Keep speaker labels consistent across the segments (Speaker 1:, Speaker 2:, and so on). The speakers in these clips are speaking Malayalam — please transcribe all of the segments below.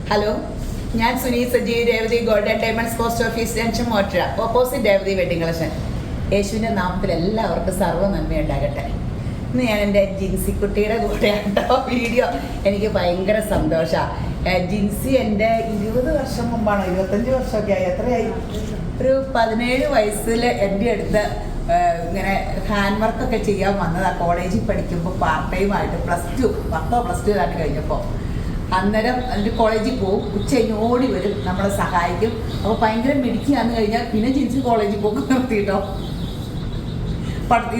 Speaker 1: ഹലോ, ഞാൻ Suni Sajeev, Revathi golden diamonds post office junction മോട്ടറ, ഓപ്പോസിറ്റ് രേവതി വെഡിങ് കളക്ഷൻ. യേശുവിൻ്റെ നാമത്തിൽ എല്ലാവർക്കും സർവ്വ നന്മയുണ്ടാകട്ടെ. ഇന്ന് ഞാൻ എൻ്റെ ജിൻസിക്കുട്ടിയുടെ കൂടെയാട്ടോ വീഡിയോ. എനിക്ക് ഭയങ്കര സന്തോഷമാണ്. ജിൻസി എൻ്റെ 20 വർഷം മുമ്പാണോ 25 വർഷമൊക്കെ ആയി, എത്രയായി, ഒരു 17 വയസ്സിൽ എൻ്റെ അടുത്ത് ഇങ്ങനെ ഹാൻഡ് വർക്കൊക്കെ ചെയ്യാൻ വന്നതാണ്. കോളേജിൽ പഠിക്കുമ്പോൾ പാർട്ട് ടൈം ആയിട്ട് +2 തന്നെ കഴിഞ്ഞപ്പോൾ. അന്നേരം എൻ്റെ കോളേജിൽ പോകും, ഉച്ച കഴിഞ്ഞ് ഓടി വരും, നമ്മളെ സഹായിക്കും. അപ്പോൾ ഭയങ്കര മിടുക്കിയാന്ന് കഴിഞ്ഞാൽ പിന്നെ ജിൻസി കോളേജിൽ പോകും നിർത്തിയിട്ടോ.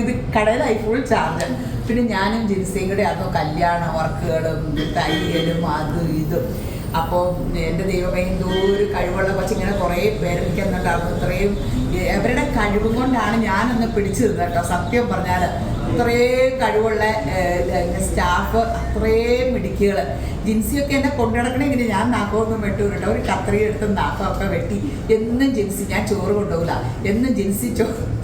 Speaker 1: ഇത് കടയിലായി ഫുൾ ചാർജ്. പിന്നെ ഞാനും ജിൻസിയും കൂടെ അതോ കല്യാണ വർക്കുകളും തയ്യലും അതും ഇതും. അപ്പോൾ എൻ്റെ ദൈവമേ, എന്തോ ഒരു കഴിവുള്ള കൊച്ചിങ്ങനെ കുറേ പേരെനിക്ക് എന്നിട്ടായിരുന്നു. ഇത്രയും അവരുടെ കഴിവും കൊണ്ടാണ് ഞാനൊന്ന് പിടിച്ചു നിന്നത് കേട്ടോ. സത്യം പറഞ്ഞാൽ അത്രയും കഴിവുള്ള സ്റ്റാഫ്, അത്രയും മിടുക്കികൾ. ജിൻസിയൊക്കെ എന്നെ കൊണ്ടുനടക്കണമെങ്കിൽ ഞാൻ നാക്കമൊന്നും വെട്ടൂരുട്ടോ. ഒരു കത്രിക എടുത്ത് നാക്കമൊക്കെ വെട്ടി എന്നും ജിൻസി, ഞാൻ ചോറ് കൊണ്ടുപോകില്ല, എന്നും ജിൻസി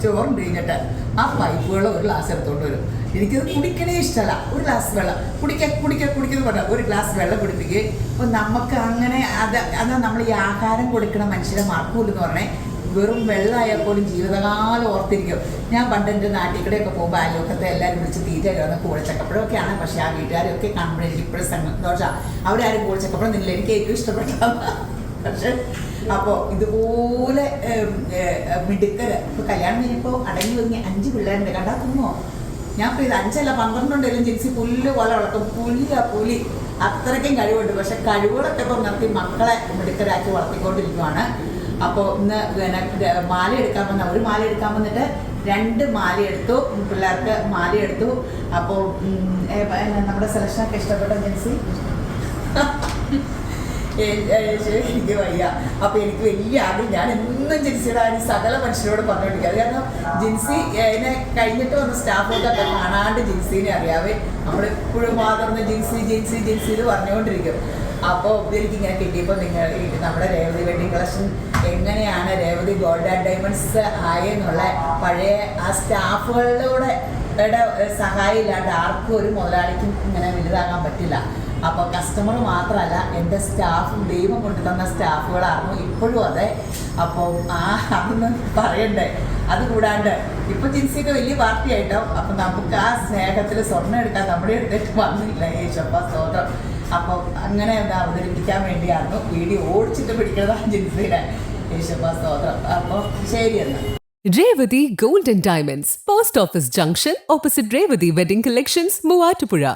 Speaker 1: ചോറുണ്ട് കഴിഞ്ഞിട്ട് ആ പൈപ്പുകൾ ഒരു ഗ്ലാസ് എടുത്തോണ്ട് വരും. എനിക്കത് കുടിക്കണേ ഇഷ്ടമല്ല. ഒരു ഗ്ലാസ് വെള്ളം കുടിക്കുന്നു പറഞ്ഞാൽ ഒരു ഗ്ലാസ് വെള്ളം കുടിപ്പിക്കുകയും. അപ്പോൾ നമുക്ക് അങ്ങനെ അത് നമ്മൾ ഈ ആഹാരം കൊടുക്കണ മനുഷ്യരെ മറക്കൂലെന്ന് പറഞ്ഞേ. വെറും വെള്ളമായാൽ പോലും ജീവിതകാലം ഓർത്തിരിക്കും. ഞാൻ പണ്ട് എൻ്റെ നാട്ടിൽ കൂടെയൊക്കെ പോകുമ്പോൾ അയൽവക്കത്തെ എല്ലാവരും വിളിച്ച് തീറ്റ വന്ന് കൂടച്ചക്കപ്പഴമൊക്കെയാണ്. പക്ഷേ ആ വീട്ടുകാരൊക്കെ കാണുമ്പോൾ എനിക്ക് ഇപ്പോഴും സന്തോഷമാണ്. അവരാരും കൂടച്ചക്കപ്പഴം നിന്നില്ല, എനിക്ക് ഏറ്റവും ഇഷ്ടപ്പെട്ടതാണ്. പക്ഷേ അപ്പോൾ ഇതുപോലെ മിടുക്കര് ഇപ്പോൾ കല്യാണം കഴിഞ്ഞപ്പോൾ അടങ്ങി ഒതുങ്ങി 5 പിള്ളേരുണ്ട്. കണ്ടാൽ തോന്നുമോ? ഞാൻ ഇപ്പോൾ ഇത് 5 അല്ല 12 ഉണ്ടെങ്കിലും ജിൻസി പുല്ല് പോലെ വളർത്തും. പുലി അത്രയ്ക്കും കഴിവുണ്ട്. പക്ഷെ കഴിവുകളൊക്കെ ഇപ്പം നിർത്തി മക്കളെ മിടുക്കരാക്കി വളർത്തിക്കൊണ്ടിരിക്കുവാണ്. അപ്പോൾ ഇന്ന് മാല എടുക്കാൻ വന്ന ഒരു മാല എടുക്കാൻ വന്നിട്ട് 2 മാല എടുത്തു, പിള്ളേർക്ക് മാല എടുത്തു. അപ്പോൾ നമ്മുടെ സെലക്ഷനൊക്കെ ഇഷ്ടപ്പെട്ട ജിൻസി? എനിക്ക് വയ്യ. അപ്പോൾ എനിക്ക് വലിയ ആഗ്രഹം, ഞാൻ എന്നും ജിൻസിയുടെ സകല മനുഷ്യരോട് പറഞ്ഞുകൊണ്ടിരിക്കുക. അത് കാരണം ജിൻസി അതിനെ കഴിഞ്ഞിട്ട് വന്ന സ്റ്റാഫുകൾക്കൊക്കെ കാണാണ്ട് ജിൻസിനെ അറിയാവേ. നമ്മളെപ്പോഴും മാതർന്ന് ജിൻസി ഇത് പറഞ്ഞുകൊണ്ടിരിക്കും. അപ്പോൾ എനിക്കിങ്ങനെ കിട്ടിയപ്പോൾ നമ്മുടെ രേവതി വെഡിങ് കളക്ഷൻ എങ്ങനെയാണ് രേവതി ഗോൾഡ് ആൻഡ് ഡയമണ്ട്സ് ആയെന്നുള്ള പഴയ ആ സ്റ്റാഫുകളുടെ സഹായം ഇല്ലാണ്ട് ആർക്കും ഒരു മുതലാളിക്കും ഇങ്ങനെ വലുതാകാൻ പറ്റില്ല. അപ്പോൾ കസ്റ്റമർ മാത്രമല്ല, എൻ്റെ സ്റ്റാഫും ദൈവം കൊണ്ടുതന്ന സ്റ്റാഫുകളായിരുന്നു ഇപ്പോഴും അതെ. അപ്പോൾ അതൊന്ന് പറയണ്ടേ. അതുകൂടാണ്ട് ഇപ്പം ജിൻസിയൊക്കെ വലിയ പാർട്ടി ആയിട്ടോ. അപ്പം നമുക്ക് ആ സ്നേഹത്തിൽ സ്വർണ്ണം എടുക്കാൻ നമ്മുടെ അടുത്തേക്ക് വന്നില്ല. യേശപ്പ സ്തോത്രം. അപ്പോൾ അങ്ങനെ അവതരിപ്പിക്കാൻ വേണ്ടിയായിരുന്നു വീഡിയോ ഓടിച്ചിട്ട് പിടിക്കുന്നതാണ് ജിൻസിയുടെ. യേശപ്പ സ്തോത്രം. അപ്പോൾ ശരി എന്നാൽ.
Speaker 2: Revati Gold and Diamonds, Post Office Junction, opposite Revati Wedding Collections, Muvatupuzha.